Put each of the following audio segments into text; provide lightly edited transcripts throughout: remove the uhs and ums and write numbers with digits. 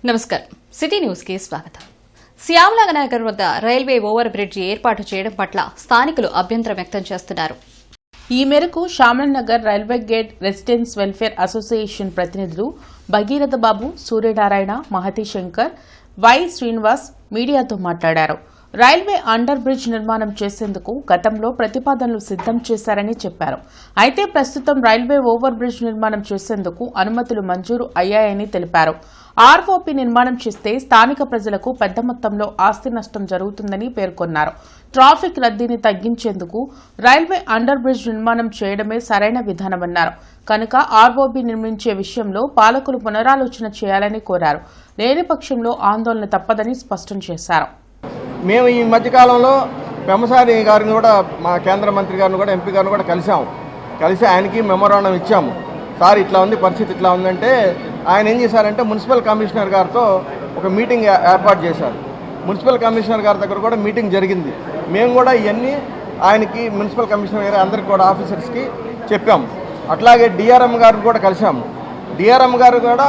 నమస్కారం city news కి స్వాగతం. శ్యామలానగర్ వద్ద రైల్వే ఓవర్ బ్రిడ్జ్ ఏర్పాటు చేయడం పట్ల స్థానికులు అభ్యంతరం వ్యక్తం చేస్తున్నారు. ఈ మేరకు Shyamala Nagar railway gate residence welfare association ప్రతినిధులు భగీరథ బాబు, సూర్యనారాయణ, మహతి శంకర్, వై శ్రీనివాస్ మీడియాతో మాట్లాడారు. రైల్వే అండర్ బ్రిడ్జ్ నిర్మాణం చేసేందుకు గతంలో ప్రతిపాదనలు సిద్దం చేశారని చెప్పారు. అయితే ప్రస్తుతం రైల్వే ఓవర్ బ్రిడ్జ్ నిర్మాణం చేసేందుకు అనుమతులు మంజూరు అయ్యాయని తెలిపారు. ఆర్ఓపీ నిర్మాణం చేస్తే స్థానిక ప్రజలకు పెద్ద మొత్తంలో ఆస్తి నష్టం జరుగుతుందని పేర్కొన్నారు. ట్రాఫిక్ రద్దీని తగ్గించేందుకు రైల్వే అండర్ బ్రిడ్జ్ నిర్మాణం చేయడమే సరైన విధానమన్నారు. కనుక ఆర్ఓబీ నిర్మించే విషయంలో పాలకులు పునరాలోచన చేయాలని కోరారు. లేని పక్షంలో ఆందోళన తప్పదని స్పష్టం చేశారు. మేము ఈ మధ్యకాలంలో పెమ్మసాని గారిని కూడా, మా కేంద్ర మంత్రి గారిని కూడా, ఎంపీ గారిని కూడా కలిసి ఆయనకి మెమోరాండం ఇచ్చాము. సార్ ఇట్లా ఉంది పరిస్థితి, ఇట్లా ఉందంటే ఆయన ఏం చేశారంటే మున్సిపల్ కమిషనర్ గారితో ఒక మీటింగ్ ఏర్పాటు చేశారు. మున్సిపల్ కమిషనర్ గారి దగ్గర కూడా మీటింగ్ జరిగింది. మేము కూడా ఇవన్నీ ఆయనకి, మున్సిపల్ కమిషనర్ గారి అందరికి కూడా ఆఫీసర్స్కి చెప్పాము. అట్లాగే డిఆర్ఎం గారిని కూడా కలిసాము. డిఆర్ఎం గారు కూడా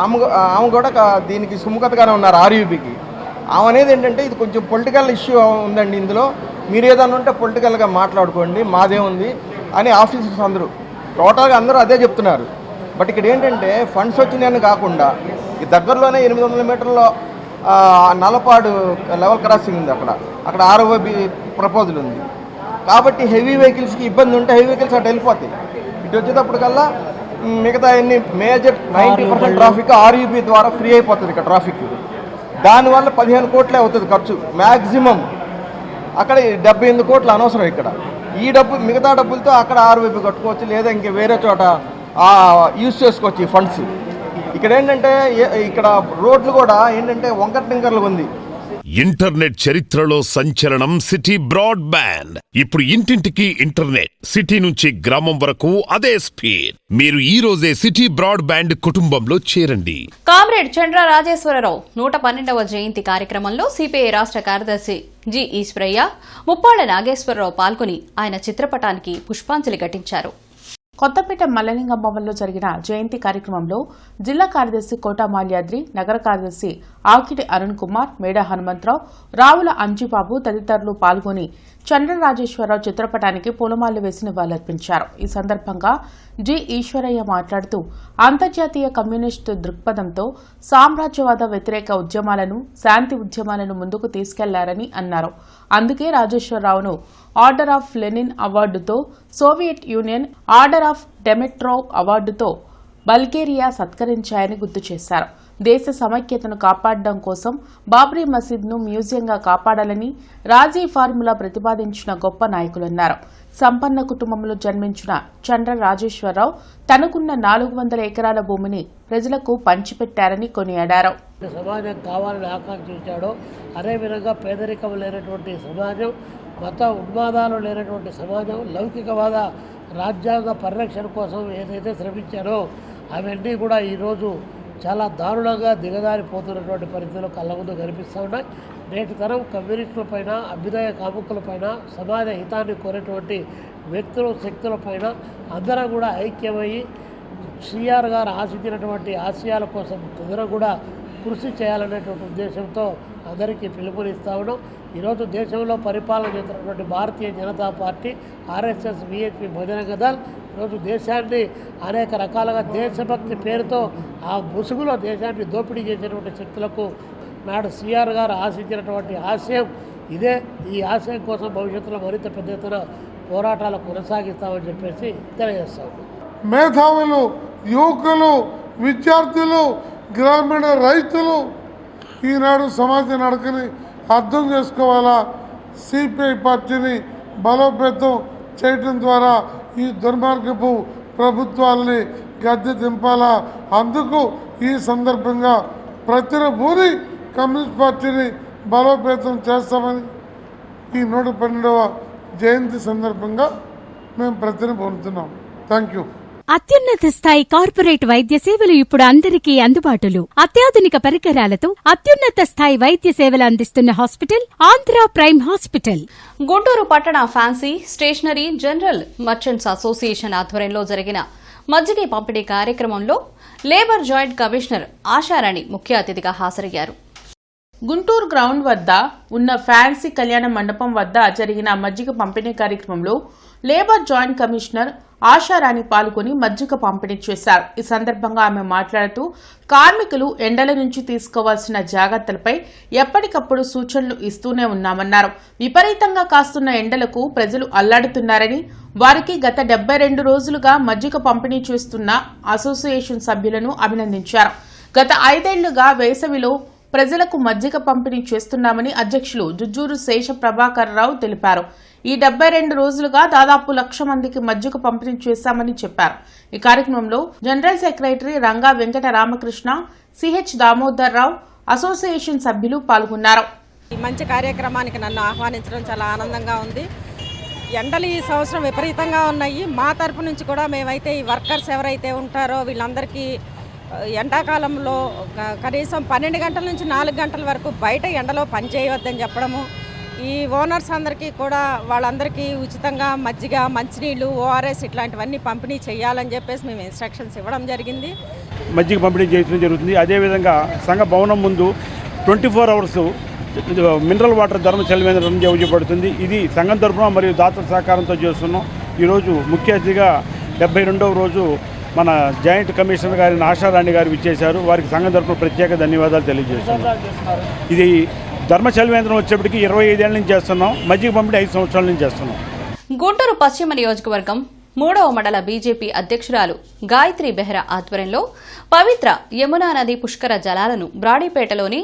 ఆమె కూడా దీనికి సుముఖతగానే ఉన్నారు. ఆర్యూబీకి ఆమె అనేది ఏంటంటే ఇది కొంచెం పొలిటికల్ ఇష్యూ ఉందండి, ఇందులో మీరు ఏదైనా ఉంటే పొలిటికల్గా మాట్లాడుకోండి, మాదే ఉంది అని ఆఫీసర్స్ అందరూ టోటల్గా అందరూ అదే చెప్తున్నారు. బట్ ఇక్కడ ఏంటంటే ఫండ్స్ వచ్చినాయని కాకుండా ఈ దగ్గరలోనే 800 మీటర్లో నల్లపాడు లెవెల్ క్రాసింగ్ ఉంది. అక్కడ ఆర్ఓబీ ప్రపోజల్ ఉంది. కాబట్టి హెవీ వెహికల్స్కి ఇబ్బంది ఉంటే హెవీ వెహికల్స్ అటు వెళ్ళిపోతాయి. ఇటు వచ్చేటప్పటికల్లా మిగతా అన్ని మేజర్ 90% ట్రాఫిక్ ఆర్యూబీ ద్వారా ఫ్రీ అయిపోతుంది. ఇక్కడ ట్రాఫిక్ దానివల్ల 15 కోట్లే అవుతుంది ఖర్చు మ్యాక్సిమం. అక్కడ 78 కోట్లు అనవసరం. ఇక్కడ ఈ డబ్బు, మిగతా డబ్బులతో అక్కడ ఆర్ఓబీ కట్టుకోవచ్చు, లేదా ఇంక వేరే చోట యూజ్ చేసుకోవచ్చు ఈ ఫండ్స్. ఇక్కడ ఏంటంటే ఇక్కడ రోడ్లు కూడా ఏంటంటే వంకర టింకర్లు ఉంది. ఇంటర్నెట్ చరిత్రలో సంచలనం సిటీ బ్రాడ్బ్యాండ్. ఇప్పుడు ఇంటింటికి ఇంటర్నెట్, సిటీ నుంచి గ్రామం వరకు అదే స్పీడ్. మీరు ఈ రోజే సిటీ బ్రాడ్బ్యాండ్ కుటుంబంలో చేరండి. కామ్రేడ్ చండ్ర రాజేశ్వరరావు 112వ జయంతి కార్యక్రమంలో సిపిఐ రాష్ట్ర కార్యదర్శి జి ఈశ్వరయ్య, ముప్పాళ్ల నాగేశ్వరరావు పాల్గొని ఆయన చిత్రపటానికి పుష్పాంజలి ఘటించారు. కొత్తపేట మల్లలింగం భవన్లో జరిగిన జయంతి కార్యక్రమంలో జిల్లా కార్యదర్శి కోట మాల్యాద్రి, నగర కార్యదర్శి ఆకిటి అరుణ్ కుమార్, మేడ హనుమంతరావు, రావుల అంజుబాబు తదితరులు పాల్గొని చంద్రరాజేశ్వరరావు చిత్రపటానికి పూలమాలలు వేసి నివాళులర్పించారు. ఈ సందర్భంగా జి ఈశ్వరయ్య మాట్లాడుతూ అంతర్జాతీయ కమ్యూనిస్టు దృక్పథంతో సామ్రాజ్యవాద వ్యతిరేక ఉద్యమాలను, శాంతి ఉద్యమాలను ముందుకు తీసుకెళ్లారని అన్నారు. అందుకే రాజేశ్వరరావును ఆర్డర్ ఆఫ్ లెనిన్ అవార్డుతో, Soviet Union order of Dimitrov అవార్డుతో బల్గేరియా సత్కరించాయని గుర్తు చేశారు. దేశ సమైక్యతను కాపాడడం కోసం బాబ్రీ మసీద్ను మ్యూజియంగా కాపాడాలని రాజీ ఫార్ములా ప్రతిపాదించిన గొప్ప నాయకులన్నారు. సంపన్న కుటుంబంలో జన్మించిన చండ్ర రాజేశ్వరరావు తనకున్న 400 ఎకరాల భూమిని ప్రజలకు పంచిపెట్టారని కొనియాడారు. సమాజం కావాలని ఆకాంక్షించాడో అదేవిధంగా పేదరికం లేనటువంటి సమాజం, మత ఉన్మాదాలు లేనటువంటి సమాజం, లౌకికవాద రాజ్యాంగ పరిరక్షణ కోసం ఏదైతే శ్రమించారో అవన్నీ కూడా ఈరోజు చాలా దారుణంగా దిగజారిపోతున్నటువంటి పరిస్థితులు కళ్ళ ముందు కనిపిస్తూ ఉన్నాయి. నేటి తరం కమ్యూనిస్టులపైన, అభ్యుదయ కాముకులపైన, సమాజ హితాన్ని కోరేటువంటి వ్యక్తులు, శక్తులపైన అందరం కూడా ఐక్యమయ్యి సిఆర్ గారు ఆశించినటువంటి ఆశయాల కోసం అందరం కూడా కృషి చేయాలనేటువంటి ఉద్దేశంతో అందరికీ పిలుపునిస్తా ఉన్నాం. ఈరోజు దేశంలో పరిపాలన చేస్తున్నటువంటి Bharatiya Janata party, RSS, VHP, Bajrang Dal ఈరోజు దేశాన్ని అనేక రకాలుగా దేశభక్తి పేరుతో ఆ ముసుగులో దేశాన్ని దోపిడీ చేసేటువంటి శక్తులకు నాడు సిఆర్ గారు ఆశించినటువంటి ఆశయం ఇదే. ఈ ఆశయం కోసం భవిష్యత్తులో మరింత పెద్ద ఎత్తున పోరాటాలు కొనసాగిస్తామని చెప్పేసి తెలియజేస్తాం. మేధావులు, యువకులు, విద్యార్థులు, గ్రామీణ రైతులు ఈనాడు సమాజ నడకని అర్థం చేసుకోవాలా. సిపిఐ పార్టీని బలోపేతం చేయటం ద్వారా ఈ దుర్మార్గపు ప్రభుత్వాలని గద్దె దింపాలా. అందుకు ఈ సందర్భంగా ప్రతిరూని కమ్యూనిస్ట్ పార్టీని బలోపేతం చేస్తామని ఈ 112వ జయంతి సందర్భంగా మేము ప్రతిని పొందుతున్నాం. Thank you. అత్యున్నత స్థాయి కార్పొరేట్ వైద్య సేవలు ఇప్పుడు అందరికీ అందుబాటులో. అత్యాధునిక పరికరాలతో అత్యున్నత స్థాయి వైద్య సేవలు అందిస్తున్న hospital Andhra prime hospital. Guntur పట్టణ fancy, stationery, general merchants association ఆధ్వర్యంలో జరిగిన మజ్జిగ పంపిణీ కార్యక్రమంలో లేబర్ జాయింట్ కమిషనర్ ఆశారాణి ముఖ్య అతిథిగా హాజరయ్యారు. గుంటూరు గ్రౌండ్ వద్ద ఉన్న ఫ్యాన్సీ కళ్యాణ మండపం వద్ద జరిగిన మజ్జిగ పంపిణీ కార్యక్రమంలో లేబర్ జాయింట్ కమిషనర్ ఆశారాణి పాల్గొని మజ్జిగ పంపిణీ చేశారు. ఈ సందర్భంగా ఆమె మాట్లాడుతూ కార్మికులు ఎండల నుంచి తీసుకోవాల్సిన జాగ్రత్తలపై ఎప్పటికప్పుడు సూచనలు ఇస్తూనే ఉన్నామన్నారు. విపరీతంగా కాస్తున్న ఎండలకు ప్రజలు అల్లాడుతున్నారని, వారికి గత 72 రోజులుగా మజ్జిగ పంపిణీ చేస్తున్న అసోసియేషన్ సభ్యులను అభినందించారు. గత 5 ఏళ్లుగా వేసవిలో ప్రజలకు మజ్జిగ పంపిణీ చేస్తున్నామని అధ్యక్షులు జుజ్జూరు శేష ప్రభాకర్ రావు తెలిపారు. ఈ 72 రోజులుగా దాదాపు 1,00,000 మందికి మజ్జిగ పంపిణీ చేశామని చెప్పారు. ఈ కార్యక్రమంలో general secretary Ranga Venkata Ramakrishna, CH Damodar Rao, association సభ్యులు పాల్గొన్నారు. ఈ మంచి కార్యక్రమానికి నన్ను ఆహ్వానించడం చాలా ఆనందంగా ఉంది. ఎండలు ఈ సంవత్సరం విపరీతంగా ఉన్నాయి. మా తరపు నుంచి కూడా మేమైతే ఈ వర్కర్స్ ఎవరైతే ఉంటారో వీళ్ళందరికీ ఎండాకాలంలో కనీసం 12 గంటల నుంచి 4 గంటల వరకు బయట ఎండలో పని చేయవద్దని చెప్పడము, ఈ ఓనర్స్ అందరికీ కూడా వాళ్ళందరికీ ఉచితంగా మజ్జిగ, మంచినీళ్ళు, ఓఆర్ఎస్ ఇట్లాంటివన్నీ పంపిణీ చేయాలని చెప్పేసి మేము ఇన్స్ట్రక్షన్స్ ఇవ్వడం జరిగింది. మజ్జిగ పంపిణీ చేయడం జరుగుతుంది. అదేవిధంగా సంఘ భవనం ముందు 24 అవర్స్ మినరల్ వాటర్ ధర్మ చలివేంద్రం చేయబడుతుంది. ఇది సంఘం తరఫున మరియు దాతల సహకారంతో చేస్తున్నాం. ఈరోజు ముఖ్య అతిథిగా 72వ రోజు మన జాయింట్ కమిషనర్ గారిని ఆశారాణి గారు ఇచ్చేశారు. వారికి సంఘం తరఫున ప్రత్యేక ధన్యవాదాలు తెలియజేస్తున్నారు. ఇది ధర్మ చలివేంద్రం వచ్చేప్పటికి 25 ఏళ్ల నుంచి చేస్తున్నాం. మజ్జిగ పంపిణీ 5 సంవత్సరాల నుంచి చేస్తున్నాం. గుంటూరు పశ్చిమ నియోజకవర్గం 3వ మండల బీజేపీ అధ్యక్షురాలు గాయత్రి బెహ్రా ఆధ్వర్యంలో పవిత్ర యమునా నది పుష్కర జలాలను బ్రాడీపేటలోని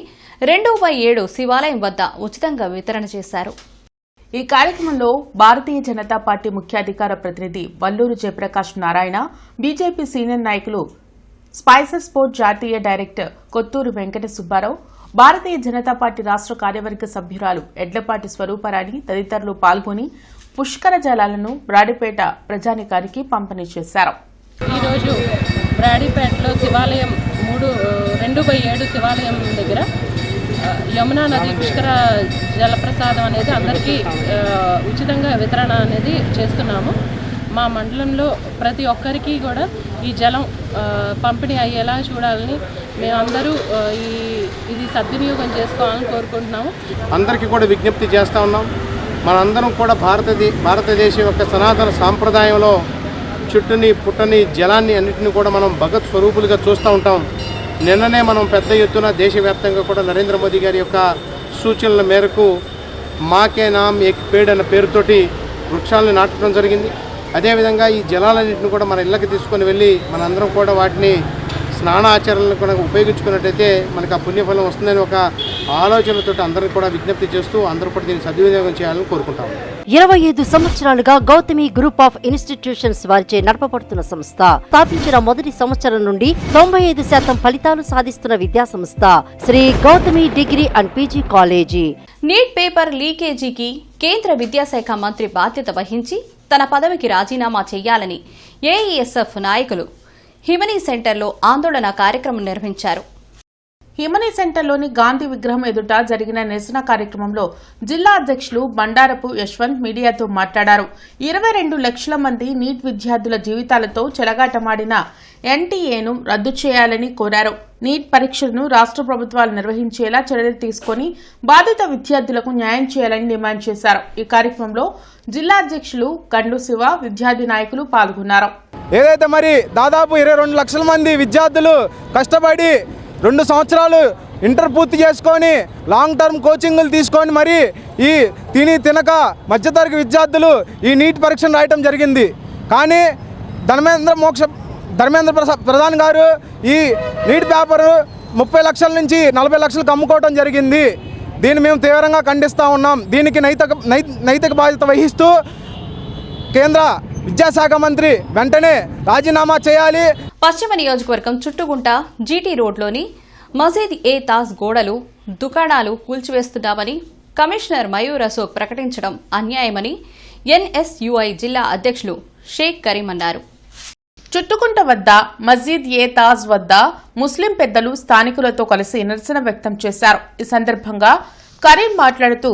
2/7 శివాలయం వద్ద ఉచితంగా వితరణ చేశారు. ఈ కార్యక్రమంలో భారతీయ జనతా పార్టీ ముఖ్య అధికార ప్రతినిధి వల్లూరు జయప్రకాష్ నారాయణ, బీజేపీ సీనియర్ నాయకులు స్పైసెస్ పోర్ట్ జాతీయ డైరెక్టర్ కొత్తూరు వెంకట సుబ్బారావు, భారతీయ జనతా పార్టీ రాష్ట్ర కార్యవర్గ సభ్యురాలు ఎడ్లపాటి స్వరూపరాణి తదితరులు పాల్గొని పుష్కర జలాలను బ్రాడీపేట ప్రజానికానికి పంపిణీ చేశారు. ఈరోజు బ్రాడీపేటలో శివాలయం 2/7 శివాలయం దగ్గర యమునా నది పుష్కర జలప్రసాదం అనేది అందరికీ ఉచితంగా వితరణ అనేది చేస్తున్నాము. మా మండలంలో ప్రతి ఒక్కరికి కూడా ఈ జలం పంపిణీ అయ్యేలా చూడాలని మేమందరూ ఇది సద్వినియోగం చేసుకోవాలని కోరుకుంటున్నాము. అందరికీ కూడా విజ్ఞప్తి చేస్తూ ఉన్నాం. మనందరం కూడా భారతదేశం యొక్క సనాతన సాంప్రదాయంలో చుట్టుని పుట్టని జలాన్ని అన్నింటినీ కూడా మనం భగత్ స్వరూపులుగా చూస్తూ ఉంటాం. నిన్ననే మనం పెద్ద ఎత్తున దేశవ్యాప్తంగా కూడా నరేంద్ర మోదీ గారి యొక్క సూచనల మేరకు మాకే నామ్ ఏక్ పేడ్ అన్న పేరుతోటి వృక్షాలను నాటడం జరిగింది. అదేవిధంగా ఈ జలాలన్నింటిని కూడా మన ఇళ్ళకి తీసుకొని వెళ్ళి మనందరం కూడా వాటిని స్నానాచరణలు కూడా ఉపయోగించుకున్నట్టయితే మనకు ఆ పుణ్యఫలం వస్తుందని ఒక ఆలోచనతో అందరికీ కూడా విజ్ఞప్తి చేస్తూ అందరూ కూడా దీన్ని సద్వినియోగం చేయాలని కోరుకుంటాము. 25 సంవత్సరాలుగా గౌతమి గ్రూప్ ఆఫ్ ఇన్స్టిట్యూషన్స్ వారిచే నడపబడుతున్న సంస్థ. స్థాపించిన మొదటి సంవత్సరం నుండి 95% ఫలితాలు సాధిస్తున్న విద్యా సంస్థ Sri Gautami degree and PG college. NEET paper లీకేజీకి కేంద్ర విద్యాశాఖ మంత్రి బాధ్యత వహించి తన పదవికి రాజీనామా చేయాలని ఏఈఎస్ఎఫ్ నాయకులు హిమనీ సెంటర్లో ఆందోళన కార్యక్రమం నిర్వహించారు. హిమనీ సెంటర్లోని గాంధీ విగ్రహం ఎదుట జరిగిన నిరసన కార్యక్రమంలో జిల్లా అధ్యక్షులు బండారపు యశ్వంత్ మీడియాతో మాట్లాడారు. 22 లక్షల మంది నీట్ విద్యార్థుల జీవితాలతో చెలగాటమాడిన ఎన్టీఏను రద్దు చేయాలని కోరారు. నీట్ పరీక్షలను రాష్ట్ర ప్రభుత్వాలు నిర్వహించేలా చర్యలు తీసుకుని బాధిత విద్యార్థులకు న్యాయం చేయాలని డిమాండ్ చేశారు. ఈ కార్యక్రమంలో జిల్లా అధ్యక్షులు గండు శివ, విద్యార్థి నాయకులు పాల్గొన్నారు. ఏదైతే మరి దాదాపు 22 లక్షల మంది విద్యార్థులు కష్టపడి 2 సంవత్సరాలు ఇంటర్ పూర్తి చేసుకొని లాంగ్ టర్మ్ కోచింగ్లు తీసుకొని మరి ఈ తినక మధ్యతరగతి విద్యార్థులు ఈ నీట్ పరీక్షను రాయటం జరిగింది. కానీ ధర్మేంద్ర ప్రధాన్ గారు ఈ నీట్ పేపర్ 30 లక్షల నుంచి 40 లక్షలకు అమ్ముకోవడం జరిగింది. దీన్ని మేము తీవ్రంగా ఖండిస్తూ ఉన్నాం. దీనికి నైతిక బాధ్యత వహిస్తూ కేంద్ర విద్యాశాఖ మంత్రి వెంటనే రాజీనామా చేయాలి. పశ్చిమ నియోజకవర్గం చుట్టుగుంట జీటీ రోడ్లోని మజీద్ ఏ తాజ్ గోడలు, దుకాణాలు కూల్చివేస్తున్నామని కమిషనర్ మయూర్ అశోక్ ప్రకటించడం అన్యాయమని ఎన్ఎస్యుఐ జిల్లా అధ్యక్షులు షేక్ కరీం అన్నారు. చుట్టుకుంట వద్ద మస్జిద్ ఏ తాజ్ వద్ద ముస్లిం పెద్దలు స్థానికులతో కలిసి నిరసన వ్యక్తం చేశారు. ఈ సందర్భంగా కరీం మాట్లాడుతూ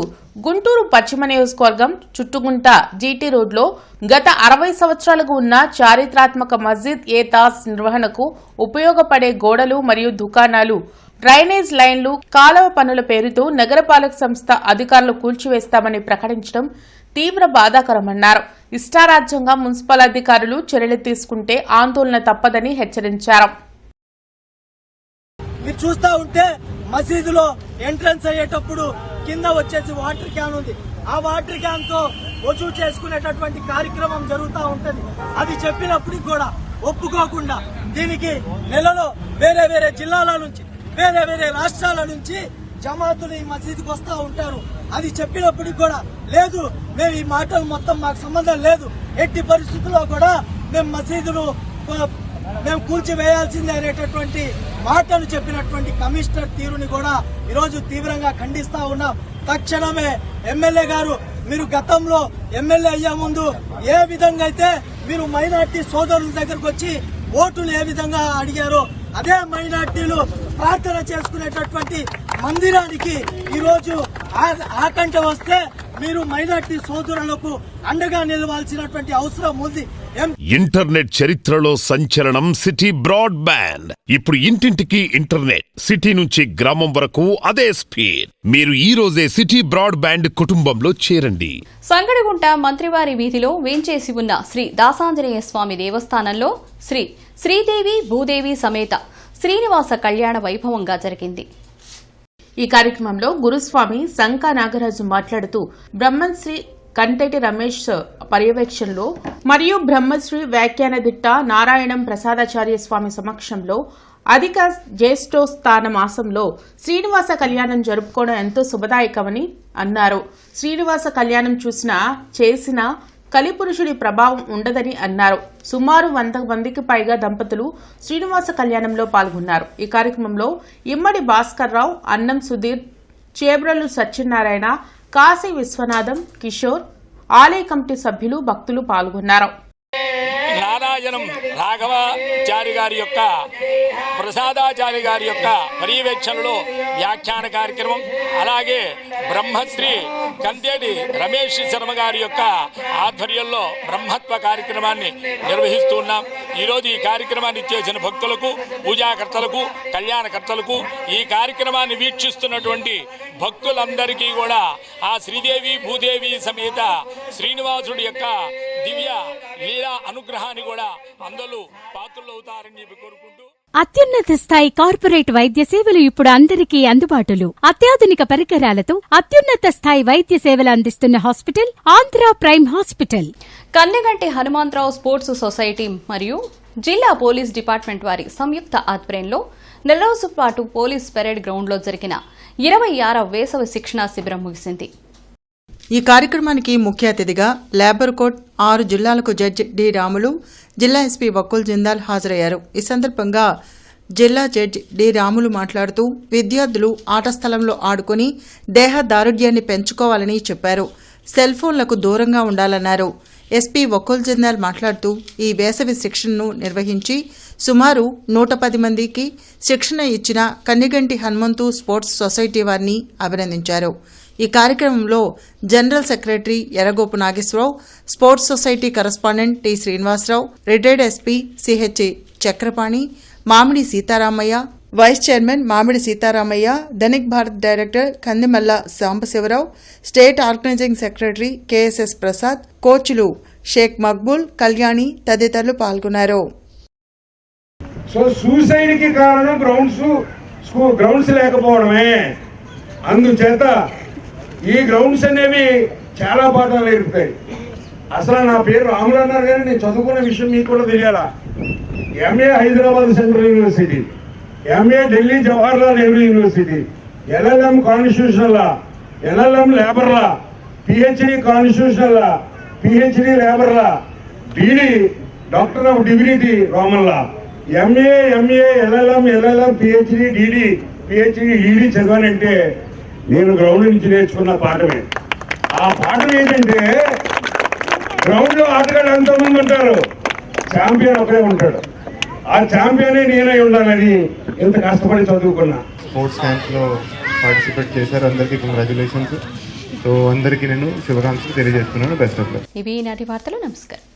గుంటూరు పశ్చిమ నియోజకవర్గం చుట్టుగుంట జీటీ రోడ్లో గత 60 సంవత్సరాలుగా ఉన్న చారిత్రాత్మక మస్జిద్ ఏ తాజ్ నిర్వహణకు ఉపయోగపడే గోడలు మరియు దుకాణాలు, డ్రైనేజ్ లైన్లు, కాలువ పనుల పేరుతో నగరపాలక సంస్థ అధికారులు కూల్చివేస్తామని ప్రకటించడం తీవ్ర బాధాకరమన్నారు. ఇష్టారాజ్యంగా మున్సిపల్ అధికారులు చర్యలు తీసుకుంటే ఆందోళన తప్పదని హెచ్చరించారు. మీరు చూస్తా ఉంటే మసీదులో ఎంట్రన్స్ అయ్యేటప్పుడు కింద వచ్చేసి వాటర్ క్యాన్ ఉంది. ఆ వాటర్ క్యాన్ తో వజూ చేసుకునేటటువంటి కార్యక్రమం జరుగుతూ ఉంటది. అది చెప్పినప్పటికి కూడా ఒప్పుకోకుండా దీనికి నెలలో వేరే వేరే జిల్లాల నుంచి, వేరే వేరే రాష్ట్రాల నుంచి జమాతులు ఈ మసీదుకి వస్తూ ఉంటారు. అది చెప్పినప్పటికి కూడా లేదు, మేము ఈ మాటలు మొత్తం మాకు సంబంధం లేదు, ఎట్టి పరిస్థితుల్లో కూడా మేము మసీదును మేము కూల్చివేయాల్సిందే అనేటటువంటి మాటలు చెప్పినటువంటి కమిషనర్ తీరుని కూడా ఈరోజు తీవ్రంగా ఖండిస్తా ఉన్నాం. తక్షణమే ఎమ్మెల్యే గారు, మీరు గతంలో ఎమ్మెల్యే అయ్యే ముందు ఏ విధంగా అయితే మీరు మైనార్టీ సోదరుల దగ్గరకు వచ్చి ఓటులు ఏ విధంగా అడిగారో అదే మైనార్టీలు ప్రార్థన చేసుకునేటటువంటి మందిరానికి ఈరోజు ఆకంఠ వస్తే మీరు మైనార్టీ సోదరులకు అండగా నిలవాల్సినటువంటి అవసరం ఉంది. ఇంటర్నెట్ చరిత్రలో సంచలనం సిటీ బ్రాడ్బ్యాండ్. ఇప్పుడు ఇంటింటికి ఇంటర్నెట్, సిటీ నుంచి గ్రామం వరకు అదే స్పీడ్. మీరు ఈ రోజే సిటీ బ్రాడ్బ్యాండ్ కుటుంబంలో చేరండి. సంగడిగుంట మంత్రివారి వీధిలో వేంచేసి ఉన్న శ్రీ దాసాంజనేయ స్వామి దేవస్థానంలో శ్రీ శ్రీదేవి భూదేవి సమేత శ్రీనివాస కళ్యాణ వైభవంగా జరిగింది. ఈ కార్యక్రమంలో గురుస్వామి శంకా నాగరాజు మాట్లాడుతూ బ్రహ్మశ్రీ కంటెటి రమేష్ పర్యవేక్షణలో మరియు బ్రహ్మశ్రీ వ్యాఖ్యానదిట్ట నారాయణం ప్రసాదాచార్య స్వామి సమక్షంలో అధిక జ్యేష్ఠోస్థాన మాసంలో శ్రీనివాస కళ్యాణం జరుపుకోవడం ఎంతో శుభదాయకమని అన్నారు. శ్రీనివాస కళ్యాణం చేసిన కలిపురుషుడి ప్రభావం ఉండదని అన్నారు. సుమారు 100 మందికి పైగా దంపతులు శ్రీనివాస కళ్యాణంలో పాల్గొన్నారు. ఈ కార్యక్రమంలో ఇమ్మడి భాస్కర్ రావు, అన్నం సుధీర్, చేబ్రలు సత్యనారాయణ, కాశీ విశ్వనాథం, కిషోర్, ఆలయ కమిటీ సభ్యులు, భక్తులు పాల్గొన్నారు. నారాయణం రాఘవాచారి గారి యొక్క ప్రసాదాచారి గారి యొక్క పర్యవేక్షణలో వ్యాఖ్యాన కార్యక్రమం, అలాగే బ్రహ్మశ్రీ కందేటి రమేష్ శర్మ గారి యొక్క ఆధ్వర్యంలో బ్రహ్మత్వ కార్యక్రమాన్ని నిర్వహిస్తున్నాం. ఈరోజు ఈ కార్యక్రమాన్ని చేసిన భక్తులకు, పూజాకర్తలకు, కళ్యాణకర్తలకు, ఈ కార్యక్రమాన్ని వీక్షిస్తున్నటువంటి భక్తులందరికీ కూడా ఆ శ్రీదేవి భూదేవి సమేత శ్రీనివాసుడి యొక్క దివ్య లీలా అనుగ్రహాన్ని కూడా అందరూ పాత్రలవుతారని చెప్పి కోరుకుంటూ అత్యున్నత స్థాయి కార్పొరేట్ వైద్య సేవలు ఇప్పుడు అందరికీ అందుబాటులో. అత్యాధునిక పరికరాలతో అత్యున్నత స్థాయి వైద్య సేవలు అందిస్తున్న hospital Andhra prime hospital. Kanneganti Hanumantha Rao sports society మరియు జిల్లా పోలీస్ డిపార్ట్మెంట్ వారి సంయుక్త ఆధ్వర్యంలో నెల రోజుల పాటు పోలీస్ పెరేడ్ గ్రౌండ్లో జరిగిన 26వ వేసవి శిక్షణా శిబిరం ముగిసింది. ఈ కార్యక్రమానికి ముఖ్య అతిథిగా లేబర్ కోడ్ 6 జిల్లాలకు జడ్జి డి రాములు, జిల్లా ఎస్పీ వకుల్ జిందాల్ హాజరయ్యారు. ఈ సందర్భంగా జిల్లా జడ్జి డి రాములు మాట్లాడుతూ విద్యార్థులు ఆట స్థలంలో ఆడుకుని దేహ దారుఢ్యాన్ని పెంచుకోవాలని చెప్పారు. సెల్ ఫోన్లకు దూరంగా ఉండాలన్నారు. ఎస్పీ వకుల్ జిందాల్ మాట్లాడుతూ ఈ వేసవి శిక్షణను నిర్వహించి సుమారు 110 మందికి శిక్షణ ఇచ్చిన కన్నెగంటి హనుమంతు స్పోర్ట్స్ సొసైటీ వారిని అభినందించారు. ఈ కార్యక్రమంలో general secretary Erragopu Nageswara Rao, sports society correspondent T Srinivasa Rao, retired SP CH Chakrapani, Mamidi Seetharamaiah, vice chairman Mamidi Seetharamaiah, Dhanik Bharat director Kandimalla Sambasiva Rao, state organising secretary KSS Prasad, కోచ్లు షేక్ మక్బూల్, కళ్యాణి తదితరులు పాల్గొన్నారు. సో సూసైడ్ కి కారణం గ్రౌండ్స్ లేకపోవడమే. అందుచేత ఈ గ్రౌండ్స్ అనేవి చాలా పాఠాలు నేర్పుతాయి. అసలు నా పేరు రాములు అన్నారు కానీ నేను చదువుకున్న విషయం మీకు కూడా తెలియాలా. MA Hyderabad central university, MA Delhi Jawaharlal Nehru university, LLM constitutional law, LLM labour law, PhD constitutional law, PhD labour law, DD doctor of divinity Roman law, MA LLM PhD DD PhD ED చదవాలంటే నేను గ్రౌండ్ నుంచి నేర్చుకున్న పాఠమే. ఆ పాఠం ఏంటంటే గ్రౌండ్ లో ఆటగాళ్ళు ఎంతోమంది ఉంటారు, ఛాంపియన్ ఒకరే ఉంటాడు. ఆ ఛాంపియనే నేనై ఉండాలని ఎంత కష్టపడి చదువుకున్నా. స్పోర్ట్స్ క్యాంప్ లో పార్టిసిపేట్ చేశారు. అందరికీ కంగ్రాచులేషన్స్. సో అందరికీ నేను శుభాకాంక్షలు తెలియజేస్తున్నాను. Best of luck. ఇవి నాటి వార్తలు. నమస్కారం.